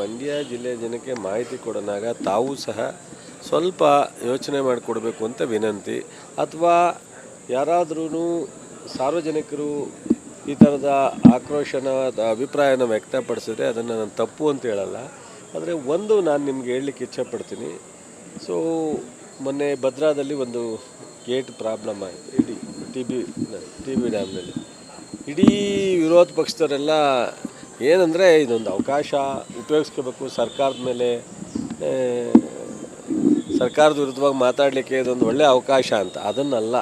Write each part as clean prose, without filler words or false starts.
ಮಂಡ್ಯ ಜಿಲ್ಲೆಯ ಜನಕ್ಕೆ ಮಾಹಿತಿ ಕೊಡೋನಾಗ ತಾವು ಸಹ ಸ್ವಲ್ಪ ಯೋಚನೆ ಮಾಡಿಕೊಡ್ಬೇಕು ಅಂತ ವಿನಂತಿ. ಅಥವಾ ಯಾರಾದ್ರೂ ಸಾರ್ವಜನಿಕರು ಈ ಥರದ ಆಕ್ರೋಶನ ಅಭಿಪ್ರಾಯನ ವ್ಯಕ್ತಪಡಿಸಿದ್ರೆ ಅದನ್ನು ನಾನು ತಪ್ಪು ಅಂತ ಹೇಳಲ್ಲ. ಆದರೆ ಒಂದು ನಾನು ನಿಮ್ಗೆ ಹೇಳಲಿಕ್ಕೆ ಇಚ್ಛೆಪಡ್ತೀನಿ. ಸೊ ಮೊನ್ನೆ ಭದ್ರಾದಲ್ಲಿ ಒಂದು ಗೇಟ್ ಪ್ರಾಬ್ಲಮ್ ಆಯಿತು, ಇಡೀ ಟಿ ಬಿ ಡ್ಯಾಮ್ನಲ್ಲಿ. ಇಡೀ ವಿರೋಧ ಪಕ್ಷದವರೆಲ್ಲ ಏನಂದರೆ ಇದೊಂದು ಅವಕಾಶ ಉಪಯೋಗಿಸ್ಕೋಬೇಕು ಸರ್ಕಾರದ ಮೇಲೆ, ಸರ್ಕಾರದ ವಿರುದ್ಧವಾಗಿ ಮಾತಾಡಲಿಕ್ಕೆ ಇದೊಂದು ಒಳ್ಳೆಯ ಅವಕಾಶ ಅಂತ. ಅದನ್ನಲ್ಲ,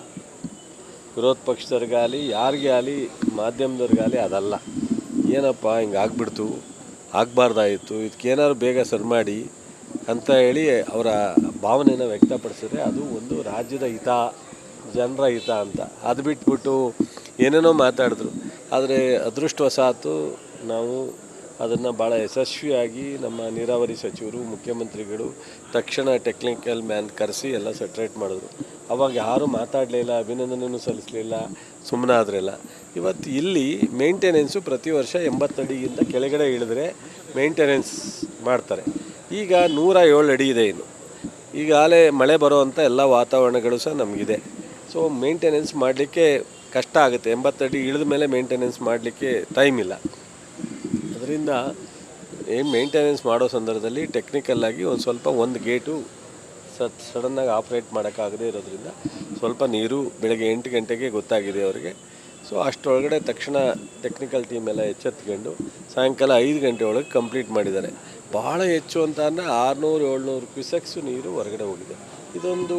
ವಿರೋಧ ಪಕ್ಷದವ್ರಿಗಾಗಲಿ ಯಾರಿಗೆ ಆಗಲಿ ಮಾಧ್ಯಮದವ್ರಿಗಾಗಲಿ ಅದಲ್ಲ. ಏನಪ್ಪ ಹಿಂಗೆ ಆಗ್ಬಿಡ್ತು, ಆಗಬಾರ್ದಾಯಿತು, ಇದಕ್ಕೇನಾದ್ರು ಬೇಗ ಸರಿ ಮಾಡಿ ಅಂತ ಹೇಳಿ ಅವರ ಭಾವನೆಯನ್ನು ವ್ಯಕ್ತಪಡಿಸಿದ್ರೆ ಅದು ಒಂದು ರಾಜ್ಯದ ಹಿತ, ಜನರ ಹಿತ ಅಂತ. ಅದು ಬಿಟ್ಬಿಟ್ಟು ಏನೇನೋ ಮಾತಾಡಿದ್ರು. ಆದರೆ ಅದೃಷ್ಟವಶಾತು ನಾವು ಅದನ್ನು ಭಾಳ ಯಶಸ್ವಿಯಾಗಿ ನಮ್ಮ ನೀರಾವರಿ ಸಚಿವರು, ಮುಖ್ಯಮಂತ್ರಿಗಳು ತಕ್ಷಣ ಟೆಕ್ನಿಕಲ್ ಮ್ಯಾನ್ ಕರೆಸಿ ಎಲ್ಲ ಸೆಟ್ರೇಟ್ ಮಾಡಿದ್ರು. ಅವಾಗ ಯಾರೂ ಮಾತಾಡಲಿಲ್ಲ, ಅಭಿನಂದನೆಯೂ ಸಲ್ಲಿಸಲಿಲ್ಲ, ಸುಮ್ಮನಾದ್ರೆಲ್ಲ. ಇವತ್ತು ಇಲ್ಲಿ ಮೇಂಟೆನೆನ್ಸು ಪ್ರತಿ ವರ್ಷ 80 ಅಡಿಗಿಂತ ಕೆಳಗಡೆ ಇಳಿದ್ರೆ ಮೇಂಟೆನೆನ್ಸ್ ಮಾಡ್ತಾರೆ. ಈಗ 107 ಅಡಿ ಇದೆ. ಇನ್ನು ಈಗಾಗಲೇ ಮಳೆ ಬರೋವಂಥ ಎಲ್ಲ ವಾತಾವರಣಗಳು ಸಹ ನಮಗಿದೆ. ಸೊ ಮೇಂಟೆನೆನ್ಸ್ ಮಾಡಲಿಕ್ಕೆ ಕಷ್ಟ ಆಗುತ್ತೆ. 80 ಅಡಿ ಇಳಿದ ಮೇಲೆ ಮೇಂಟೆನೆನ್ಸ್ ಮಾಡಲಿಕ್ಕೆ ಟೈಮ್ ಇಲ್ಲ. ಅದರಿಂದ ಏನು ಮೇಂಟೆನೆನ್ಸ್ ಮಾಡೋ ಸಂದರ್ಭದಲ್ಲಿ ಟೆಕ್ನಿಕಲ್ಲಾಗಿ ಒಂದು ಗೇಟು ಸಡನ್ನಾಗಿ ಆಪ್ರೇಟ್ ಮಾಡೋಕ್ಕಾಗದೇ ಇರೋದ್ರಿಂದ ಸ್ವಲ್ಪ ನೀರು ಬೆಳಗ್ಗೆ 8 ಗಂಟೆಗೆ ಗೊತ್ತಾಗಿದೆ ಅವರಿಗೆ. ಸೊ ಅಷ್ಟರೊಳಗಡೆ ತಕ್ಷಣ ಟೆಕ್ನಿಕಲ್ ಟೀಮ್ ಎಲ್ಲ ಎಚ್ಚೆತ್ಕೊಂಡು ಸಾಯಂಕಾಲ 5 ಗಂಟೆ ಒಳಗೆ ಕಂಪ್ಲೀಟ್ ಮಾಡಿದ್ದಾರೆ. ಭಾಳ ಹೆಚ್ಚು ಅಂತ ಅಂದರೆ 600-700 ಕ್ಯೂಸೆಕ್ಸು ನೀರು ಹೊರಗಡೆ ಹೋಗಿದೆ. ಇದೊಂದು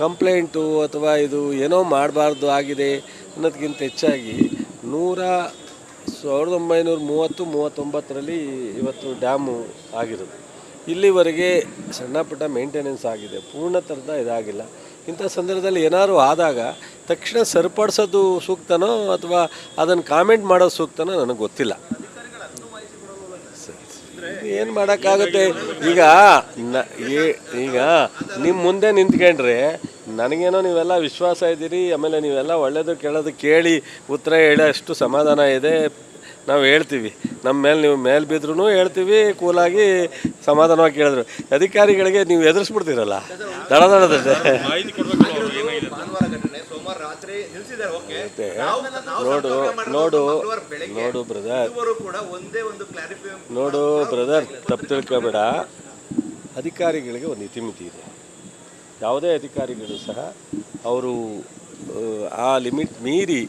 ಕಂಪ್ಲೇಂಟು ಅಥವಾ ಇದು ಏನೋ ಮಾಡಬಾರ್ದು ಆಗಿದೆ ಅನ್ನೋದಕ್ಕಿಂತ ಹೆಚ್ಚಾಗಿ 1930-39ರಲ್ಲಿ ಇವತ್ತು ಡ್ಯಾಮು ಆಗಿರೋದು. ಇಲ್ಲಿವರೆಗೆ ಸಣ್ಣ ಪುಟ್ಟ ಮೇಂಟೆನೆನ್ಸ್ ಆಗಿದೆ, ಪೂರ್ಣ ಥರದ ಇದಾಗಿಲ್ಲ. ಇಂಥ ಸಂದರ್ಭದಲ್ಲಿ ಏನಾದ್ರು ಆದಾಗ ತಕ್ಷಣ ಸರಿಪಡಿಸೋದು ಸೂಕ್ತನೋ ಅಥವಾ ಅದನ್ನು ಕಾಮೆಂಟ್ ಮಾಡೋದು ಸೂಕ್ತನೋ ನನಗೆ ಗೊತ್ತಿಲ್ಲ. ಏನು ಮಾಡೋಕ್ಕಾಗುತ್ತೆ? ಈಗ ನಿಮ್ಮ ಮುಂದೆ ನಿಂತ್ಕೊಂಡ್ರೆ ನನಗೇನೋ ನೀವೆಲ್ಲ ವಿಶ್ವಾಸ ಇದ್ದೀರಿ, ಆಮೇಲೆ ನೀವೆಲ್ಲ ಒಳ್ಳೆಯದು ಕೇಳೋದು ಕೇಳಿ ಉತ್ತರ ಹೇಳೋಷ್ಟು ಸಮಾಧಾನ ಇದೆ. ನಾವು ಹೇಳ್ತೀವಿ, ನಮ್ಮ ಮೇಲೆ ನೀವು ಮೇಲೆ ಬಿದ್ರೂ ಹೇಳ್ತೀವಿ, ಕೂಲಾಗಿ ಸಮಾಧಾನವಾಗಿ ಕೇಳಿದ್ರು. ಅಧಿಕಾರಿಗಳಿಗೆ ನೀವು ಎದುರಿಸ್ಬಿಡ್ತೀರಲ್ಲ ದಡದಡದೆ. ನೋಡು ಬ್ರದರ್, ತಪ್ಪು ತಿಳ್ಕೊಬೇಡ. ಅಧಿಕಾರಿಗಳಿಗೆ ಒಂದು ಇತಿಮಿತಿ ಇದೆ. ಯಾವುದೇ ಅಧಿಕಾರಿಗಳು ಸಹ ಅವರು ಆ ಲಿಮಿಟ್ ಮೀರಿ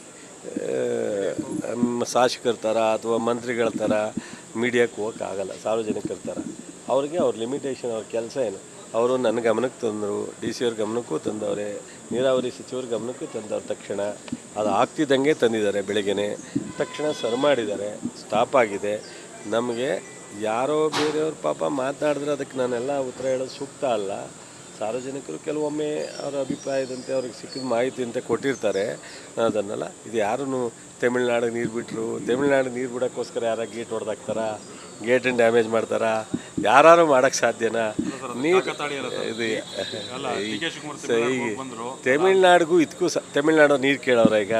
ಶಾಸಕರ ಥರ ಅಥವಾ ಮಂತ್ರಿಗಳ ಥರ ಮೀಡಿಯಾಕ್ಕೆ ಹೋಗೋಕ್ಕಾಗಲ್ಲ. ಸಾರ್ವಜನಿಕರ ಥರ ಅವ್ರಿಗೆ ಅವ್ರ ಲಿಮಿಟೇಷನ್, ಅವ್ರ ಕೆಲಸ ಏನು. ಅವರು ನನ್ನ ಗಮನಕ್ಕೆ ತಂದರು, ಡಿ ಸಿ ಅವ್ರ ಗಮನಕ್ಕೂ ತಂದವ್ರೆ, ನೀರಾವರಿ ಸಚಿವರ ಗಮನಕ್ಕೂ ತಂದವ್ರು. ತಕ್ಷಣ ಅದು ಆಗ್ತಿದ್ದಂಗೆ ತಂದಿದ್ದಾರೆ. ಬೆಳಗ್ಗೆನೆ ತಕ್ಷಣ ಸರಿ ಮಾಡಿದ್ದಾರೆ, ಸ್ಟಾಪ್ ಆಗಿದೆ. ನಮಗೆ ಯಾರೋ ಬೇರೆಯವ್ರ ಪಾಪ ಮಾತನಾಡಿದ್ರೆ ಅದಕ್ಕೆ ನಾನೆಲ್ಲ ಉತ್ತರ ಹೇಳೋದು ಸೂಕ್ತ ಅಲ್ಲ. ಸಾರ್ವಜನಿಕರು ಕೆಲವೊಮ್ಮೆ ಅವರ ಅಭಿಪ್ರಾಯದಂತೆ ಅವ್ರಿಗೆ ಸಿಕ್ಕಿದ ಮಾಹಿತಿ ಅಂತ ಕೊಟ್ಟಿರ್ತಾರೆ. ಅದನ್ನೆಲ್ಲ ಇದು ಯಾರೂ ತಮಿಳ್ನಾಡಿಗೆ ನೀರು ಬಿಟ್ಟರು, ತಮಿಳ್ನಾಡಿಗೆ ನೀರು ಬಿಡೋಕ್ಕೋಸ್ಕರ ಯಾರ ಗೇಟ್ ಹೊಡೆದಾಕ್ತಾರ, ಗೇಟನ್ನು ಡ್ಯಾಮೇಜ್ ಮಾಡ್ತಾರಾ? ಯಾರು ಮಾಡೋಕ್ಕೆ ಸಾಧ್ಯನಾ? ನೀರು ಇದು ತಮಿಳ್ನಾಡಿಗೂ ಇದಕ್ಕೂ ತಮಿಳ್ನಾಡು ನೀರು ಕೇಳೋರ ಈಗ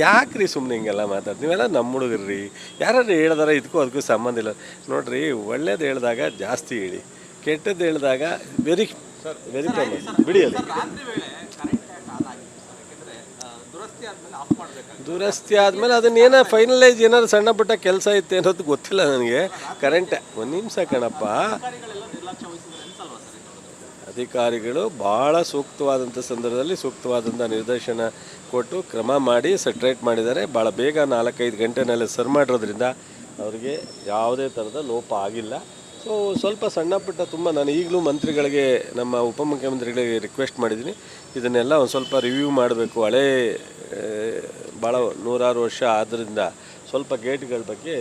ಯಾಕ್ರಿ ಸುಮ್ಮನೆ ಹಿಂಗೆಲ್ಲ ಮಾತಾಡ್ತೀವಿ? ನೀವೆಲ್ಲ ನಮ್ಮ ಹುಡುಗರ್ರಿ, ಯಾರು ಹೇಳಿದಾರ ಇದಕ್ಕೂ ಅದಕ್ಕೂ ಸಂಬಂಧ ಇಲ್ಲ. ನೋಡಿರಿ, ಒಳ್ಳೇದು ಹೇಳಿದಾಗ ಜಾಸ್ತಿ ಹೇಳಿ, ಕೆಟ್ಟದ್ದು ಹೇಳಿದಾಗ ವೆರಿ ಫೇಮಸ್ ಬಿಡಿ. ಅದು ದುರಸ್ತಿ ಆದಮೇಲೆ ಅದನ್ನೇನೋ ಫೈನಲೈಸ್ ಏನಾದ್ರು ಸಣ್ಣ ಪುಟ್ಟ ಕೆಲಸ ಇತ್ತು ಅನ್ನೋದು ಗೊತ್ತಿಲ್ಲ ನನಗೆ. ಕರೆಂಟ್ ಒಂದು ನಿಮಿಷ ಕಣಪ್ಪ. ಅಧಿಕಾರಿಗಳು ಭಾಳ ಸೂಕ್ತವಾದಂಥ ಸಂದರ್ಭದಲ್ಲಿ ಸೂಕ್ತವಾದಂಥ ನಿರ್ದೇಶನ ಕೊಟ್ಟು ಕ್ರಮ ಮಾಡಿ ಸೆಟ್ರೇಟ್ ಮಾಡಿದ್ದಾರೆ. ಭಾಳ ಬೇಗ 4-5 ಗಂಟೆನಲ್ಲಿ ಸರಿ ಮಾಡಿರೋದ್ರಿಂದ ಅವರಿಗೆ ಯಾವುದೇ ಥರದ ಲೋಪ ಆಗಿಲ್ಲ. ಸೊ ಸ್ವಲ್ಪ ಸಣ್ಣ ಪುಟ್ಟ ನಾನು ಈಗಲೂ ಮಂತ್ರಿಗಳಿಗೆ, ನಮ್ಮ ಉಪಮುಖ್ಯಮಂತ್ರಿಗಳಿಗೆ ರಿಕ್ವೆಸ್ಟ್ ಮಾಡಿದ್ದೀನಿ, ಇದನ್ನೆಲ್ಲ ಒಂದು ಸ್ವಲ್ಪ ರಿವ್ಯೂ ಮಾಡಬೇಕು. ಹಳೇ ಭಾಳ 106 ವರ್ಷ ಆದ್ದರಿಂದ ಸ್ವಲ್ಪ ಗೇಟ್ಗಳ ಬಗ್ಗೆ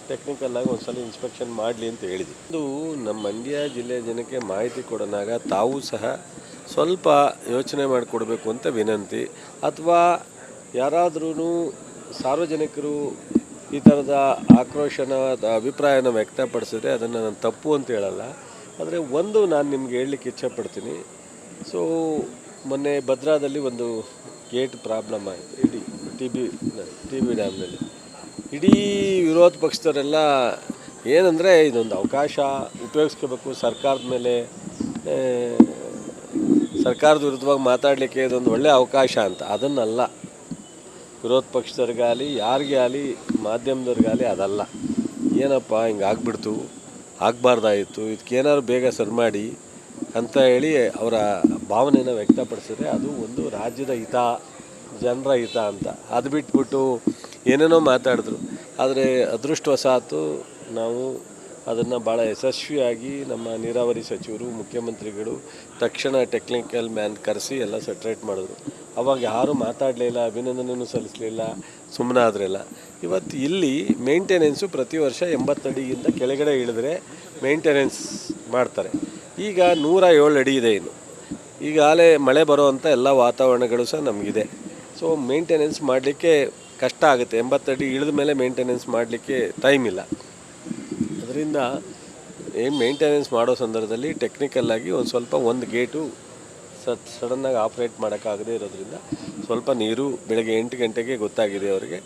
ಟೆಕ್ನಿಕಲ್ಲಾಗಿ ಒಂದು ಸಲ ಇನ್ಸ್ಪೆಕ್ಷನ್ ಮಾಡಲಿ ಅಂತ ಹೇಳಿದ್ವಿ. ಇದು ನಮ್ಮ ಮಂಡ್ಯ ಜಿಲ್ಲೆಯ ಜನಕ್ಕೆ ಮಾಹಿತಿ ಕೊಡೋನಾಗ ತಾವು ಸಹ ಸ್ವಲ್ಪ ಯೋಚನೆ ಮಾಡಿಕೊಡ್ಬೇಕು ಅಂತ ವಿನಂತಿ. ಅಥವಾ ಯಾರಾದ್ರೂ ಸಾರ್ವಜನಿಕರು ಈ ಥರದ ಆಕ್ರೋಶನ ಅಭಿಪ್ರಾಯನ ವ್ಯಕ್ತಪಡಿಸಿದ್ರೆ ಅದನ್ನು ನಾನು ತಪ್ಪು ಅಂತ ಹೇಳಲ್ಲ. ಆದರೆ ಒಂದು ನಾನು ನಿಮ್ಗೆ ಹೇಳಲಿಕ್ಕೆ ಇಚ್ಛೆಪಡ್ತೀನಿ. ಸೊ ಮೊನ್ನೆ ಭದ್ರಾದಲ್ಲಿ ಒಂದು ಗೇಟ್ ಪ್ರಾಬ್ಲಮ್ ಆಯಿತು, ಇಡೀ ಟಿ ಬಿ ಡ್ಯಾಮ್ನಲ್ಲಿ. ಇಡೀ ವಿರೋಧ ಪಕ್ಷದವರೆಲ್ಲ ಏನಂದರೆ ಇದೊಂದು ಅವಕಾಶ ಉಪಯೋಗಿಸ್ಕೋಬೇಕು. ಸರ್ಕಾರದ ಮೇಲೆ ಸರ್ಕಾರದ ವಿರುದ್ಧವಾಗಿ ಮಾತಾಡಲಿಕ್ಕೆ ಇದೊಂದು ಒಳ್ಳೆಯ ಅವಕಾಶ ಅಂತ, ಅದನ್ನಲ್ಲ. ವಿರೋಧ ಪಕ್ಷದವ್ರಿಗಾಗಲಿ ಯಾರಿಗೇ ಆಗಲಿ ಮಾಧ್ಯಮದವ್ರಿಗಾಗಲಿ ಅದಲ್ಲ. ಏನಪ್ಪ ಹಿಂಗೆ ಆಗ್ಬಿಡ್ತು, ಆಗಬಾರ್ದಾಯಿತು, ಇದಕ್ಕೇನಾದ್ರು ಬೇಗ ಸರಿ ಮಾಡಿ ಅಂತ ಹೇಳಿ ಅವರ ಭಾವನೆಯನ್ನು ವ್ಯಕ್ತಪಡಿಸಿದ್ರೆ ಅದು ಒಂದು ರಾಜ್ಯದ ಹಿತ, ಜನರ ಹಿತ ಅಂತ. ಅದು ಬಿಟ್ಬಿಟ್ಟು ಏನೇನೋ ಮಾತಾಡಿದ್ರು. ಆದರೆ ಅದೃಷ್ಟವಶಾತು ನಾವು ಅದನ್ನು ಭಾಳ ಯಶಸ್ವಿಯಾಗಿ ನಮ್ಮ ನೀರಾವರಿ ಸಚಿವರು, ಮುಖ್ಯಮಂತ್ರಿಗಳು ತಕ್ಷಣ ಟೆಕ್ನಿಕಲ್ ಮ್ಯಾನ್ ಕರೆಸಿ ಎಲ್ಲ ಸೆಟ್ರೇಟ್ ಮಾಡಿದ್ರು. ಅವಾಗ ಯಾರೂ ಮಾತಾಡಲಿಲ್ಲ, ಅಭಿನಂದನೆಯೂ ಸಲ್ಲಿಸಲಿಲ್ಲ, ಸುಮ್ಮನಾದ್ರೆಲ್ಲ. ಇವತ್ತು ಇಲ್ಲಿ ಮೇಂಟೆನೆನ್ಸು ಪ್ರತಿ ವರ್ಷ 80 ಅಡಿಗಿಂತ ಕೆಳಗಡೆ ಇಳಿದ್ರೆ ಮೇಂಟೆನೆನ್ಸ್ ಮಾಡ್ತಾರೆ. ಈಗ 107 ಅಡಿ ಇದೆ. ಇನ್ನು ಈಗಾಗಲೇ ಮಳೆ ಬರೋವಂಥ ಎಲ್ಲ ವಾತಾವರಣಗಳು ಸಹ ನಮಗಿದೆ. ಸೊ ಮೇಂಟೆನೆನ್ಸ್ ಮಾಡಲಿಕ್ಕೆ ಕಷ್ಟ ಆಗುತ್ತೆ. 80 ಅಡಿ ಇಳಿದ ಮೇಲೆ ಮೇಂಟೆನೆನ್ಸ್ ಮಾಡಲಿಕ್ಕೆ ಟೈಮ್ ಇಲ್ಲ. ಅದರಿಂದ ಏನು ಮೇಂಟೆನೆನ್ಸ್ ಮಾಡೋ ಸಂದರ್ಭದಲ್ಲಿ ಟೆಕ್ನಿಕಲ್ಲಾಗಿ ಒಂದು ಗೇಟು ಸಡನ್ನಾಗಿ ಆಪ್ರೇಟ್ ಮಾಡೋಕ್ಕಾಗದೇ ಇರೋದ್ರಿಂದ ಸ್ವಲ್ಪ ನೀರು ಬೆಳಗ್ಗೆ 8 ಗಂಟೆಗೆ ಗೊತ್ತಾಗಿದೆ ಅವರಿಗೆ.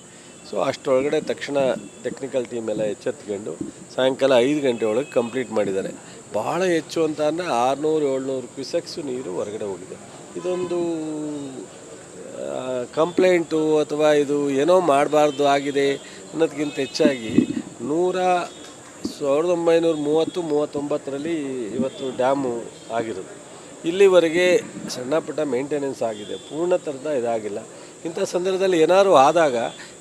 ಸೊ ಅಷ್ಟರೊಳಗಡೆ ತಕ್ಷಣ ಟೆಕ್ನಿಕಲ್ ಟೀಮ್ ಎಲ್ಲ ಎಚ್ಚೆತ್ಕೊಂಡು ಸಾಯಂಕಾಲ 5 ಗಂಟೆ ಒಳಗೆ ಕಂಪ್ಲೀಟ್ ಮಾಡಿದ್ದಾರೆ. ಭಾಳ ಹೆಚ್ಚು ಅಂತ ಅಂದರೆ 600-700 ಕ್ಯೂಸೆಕ್ಸು ನೀರು ಹೊರಗಡೆ ಹೋಗಿದೆ. ಇದೊಂದು ಕಂಪ್ಲೇಂಟು ಅಥವಾ ಇದು ಏನೋ ಮಾಡಬಾರ್ದು ಆಗಿದೆ ಅನ್ನೋದಕ್ಕಿಂತ ಹೆಚ್ಚಾಗಿ 1930-39ರಲ್ಲಿ ಇವತ್ತು ಡ್ಯಾಮು ಆಗಿರೋದು. ಇಲ್ಲಿವರೆಗೆ ಸಣ್ಣ ಪುಟ್ಟ ಮೇಂಟೆನೆನ್ಸ್ ಆಗಿದೆ, ಪೂರ್ಣ ಥರದ ಇದಾಗಿಲ್ಲ. ಇಂಥ ಸಂದರ್ಭದಲ್ಲಿ ಏನಾದ್ರು ಆದಾಗ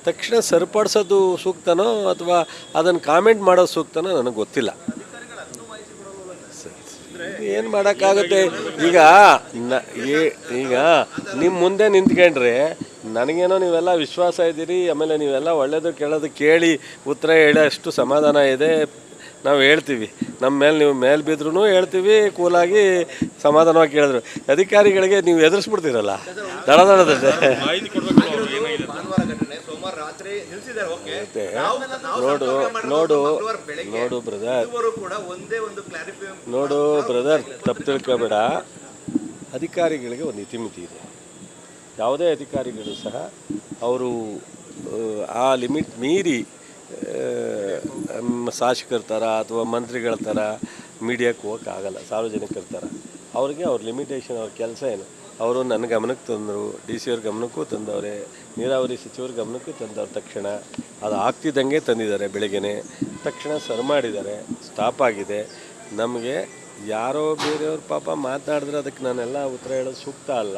ತಕ್ಷಣ ಸರಿಪಡಿಸೋದು ಸೂಕ್ತನೋ ಅಥವಾ ಅದನ್ನು ಕಾಮೆಂಟ್ ಮಾಡೋದು ಸೂಕ್ತನೋ ನನಗೆ ಗೊತ್ತಿಲ್ಲ. ಏನು ಮಾಡೋಕ್ಕಾಗುತ್ತೆ? ಈಗ ನಿಮ್ಮ ಮುಂದೆ ನಿಂತ್ಕೊಂಡ್ರೆ ನನಗೇನೋ ನೀವೆಲ್ಲ ವಿಶ್ವಾಸ ಇದ್ದೀರಿ, ಆಮೇಲೆ ನೀವೆಲ್ಲ ಒಳ್ಳೆಯದು ಕೇಳೋದು ಕೇಳಿ ಉತ್ತರ ಹೇಳೋಷ್ಟು ಸಮಾಧಾನ ಇದೆ. ನಾವು ಹೇಳ್ತೀವಿ, ನಮ್ಮ ಮೇಲೆ ನೀವು ಮೇಲೆ ಬಿದ್ರೂ ಹೇಳ್ತೀವಿ, ಕೂಲಾಗಿ ಸಮಾಧಾನವಾಗಿ ಕೇಳಿದ್ರು. ಅಧಿಕಾರಿಗಳಿಗೆ ನೀವು ಎದುರಿಸ್ಬಿಡ್ತೀರಲ್ಲ ದಡದಡದೆ. ನೋಡು ಬ್ರದರ್, ತಪ್ಪು ತಿಳ್ಕೊಬೇಡ. ಅಧಿಕಾರಿಗಳಿಗೆ ಒಂದು ಇತಿಮಿತಿ ಇದೆ. ಯಾವುದೇ ಅಧಿಕಾರಿಗಳು ಸಹ ಅವರು ಆ ಲಿಮಿಟ್ ಮೀರಿ ಶಾಸಕರ ಥರ ಅಥವಾ ಮಂತ್ರಿಗಳ ಥರ ಮೀಡಿಯಾಕ್ಕೆ ಹೋಗೋಕ್ಕಾಗಲ್ಲ. ಸಾರ್ವಜನಿಕರ ಥರ ಅವ್ರಿಗೆ ಅವ್ರ ಲಿಮಿಟೇಷನ್, ಅವ್ರ ಕೆಲಸ ಏನು, ಅವರು ನನ್ನ ಗಮನಕ್ಕೆ ತಂದರು, DC ಅವ್ರ ಗಮನಕ್ಕೂ ತಂದವ್ರೆ, ನೀರಾವರಿ ಸಚಿವರ ಗಮನಕ್ಕೂ ತಂದವ್ರು. ತಕ್ಷಣ ಅದು ಆಗ್ತಿದ್ದಂಗೆ ತಂದಿದ್ದಾರೆ. ಬೆಳಗ್ಗೆನೆ ತಕ್ಷಣ ಸರಿ ಮಾಡಿದ್ದಾರೆ, ಸ್ಟಾಪ್ ಆಗಿದೆ. ನಮಗೆ ಯಾರೋ ಬೇರೆಯವ್ರ ಪಾಪ ಮಾತಾಡಿದ್ರೆ ಅದಕ್ಕೆ ನಾನೆಲ್ಲ ಉತ್ತರ ಹೇಳೋದು ಸೂಕ್ತ ಅಲ್ಲ.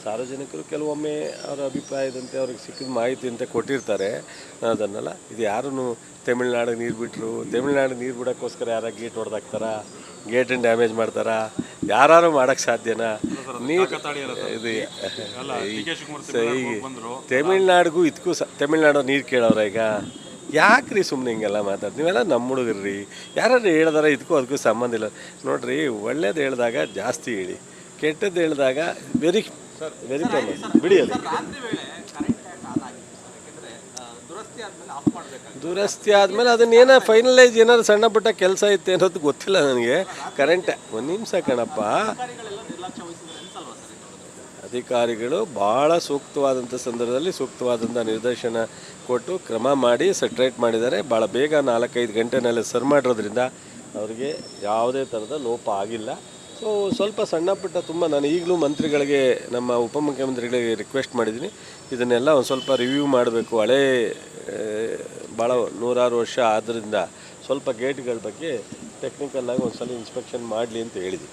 ಸಾರ್ವಜನಿಕರು ಕೆಲವೊಮ್ಮೆ ಅವರ ಅಭಿಪ್ರಾಯದಂತೆ ಅವ್ರಿಗೆ ಸಿಕ್ಕಿದ ಮಾಹಿತಿ ಅಂತ ಕೊಟ್ಟಿರ್ತಾರೆ, ಅದನ್ನೆಲ್ಲ. ಇದು ಯಾರೂ ತಮಿಳ್ನಾಡಿಗೆ ನೀರು ಬಿಟ್ಟರು, ತಮಿಳ್ನಾಡಿಗೆ ನೀರು ಬಿಡೋಕ್ಕೋಸ್ಕರ ಯಾರ ಗೇಟ್ ಹೊಡೆದಾಕ್ತಾರ, ಗೇಟನ್ನು ಡ್ಯಾಮೇಜ್ ಮಾಡ್ತಾರ? ಯಾರು ಮಾಡೋಕ್ಕೆ ಸಾಧ್ಯನಾ? ನೀರು ಇದು ತಮಿಳ್ನಾಡಿಗೂ ಇದಕ್ಕೂ ತಮಿಳ್ನಾಡು ನೀರು ಕೇಳೋರ ಈಗ ಯಾಕ್ರಿ ಸುಮ್ಮನೆ ಹಿಂಗೆಲ್ಲ ಮಾತಾಡ್ತೀವಿ? ನೀವೆಲ್ಲ ನಮ್ಮ ಹುಡುಗರ್ರಿ, ಯಾರು ಹೇಳ್ದಾರ ಇದಕ್ಕೂ ಅದಕ್ಕೂ ಸಂಬಂಧ ಇಲ್ಲ. ನೋಡಿರಿ, ಒಳ್ಳೇದು ಹೇಳಿದಾಗ ಜಾಸ್ತಿ ಹೇಳಿ, ಕೆಟ್ಟದ್ದು ಹೇಳಿದಾಗ ವೆರಿ ಫೇಮಸ್ ಬಿಡಿ. ಅದು ದುರಸ್ತಿ ಆದಮೇಲೆ ಅದನ್ನೇನೋ ಫೈನಲೈಸ್ ಏನಾದ್ರು ಸಣ್ಣ ಪುಟ್ಟ ಕೆಲಸ ಇತ್ತು ಅನ್ನೋದು ಗೊತ್ತಿಲ್ಲ ನನಗೆ. ಕರೆಂಟ್ ಒಂದು ನಿಮಿಷ ಕಣಪ್ಪ. ಅಧಿಕಾರಿಗಳು ಭಾಳ ಸೂಕ್ತವಾದಂಥ ಸಂದರ್ಭದಲ್ಲಿ ಸೂಕ್ತವಾದಂಥ ನಿರ್ದೇಶನ ಕೊಟ್ಟು ಕ್ರಮ ಮಾಡಿ ಸೆಟ್ರೇಟ್ ಮಾಡಿದ್ದಾರೆ. ಭಾಳ ಬೇಗ 4-5 ಗಂಟೆನಲ್ಲಿ ಸರಿ ಮಾಡಿರೋದ್ರಿಂದ ಅವರಿಗೆ ಯಾವುದೇ ಥರದ ಲೋಪ ಆಗಿಲ್ಲ. ಸೊ ಸ್ವಲ್ಪ ಸಣ್ಣ ಪುಟ್ಟ ನಾನು ಈಗಲೂ ಮಂತ್ರಿಗಳಿಗೆ, ನಮ್ಮ ಉಪಮುಖ್ಯಮಂತ್ರಿಗಳಿಗೆ ರಿಕ್ವೆಸ್ಟ್ ಮಾಡಿದ್ದೀನಿ, ಇದನ್ನೆಲ್ಲ ಒಂದು ಸ್ವಲ್ಪ ರಿವ್ಯೂ ಮಾಡಬೇಕು. ಹಳೇ ಭಾಳ 106 ವರ್ಷ ಆದ್ದರಿಂದ ಸ್ವಲ್ಪ ಗೇಟ್ಗಳ ಬಗ್ಗೆ ಟೆಕ್ನಿಕಲ್ಲಾಗಿ ಒಂದು ಸಲ ಇನ್ಸ್ಪೆಕ್ಷನ್ ಮಾಡಲಿ ಅಂತ ಹೇಳಿದ್ವಿ.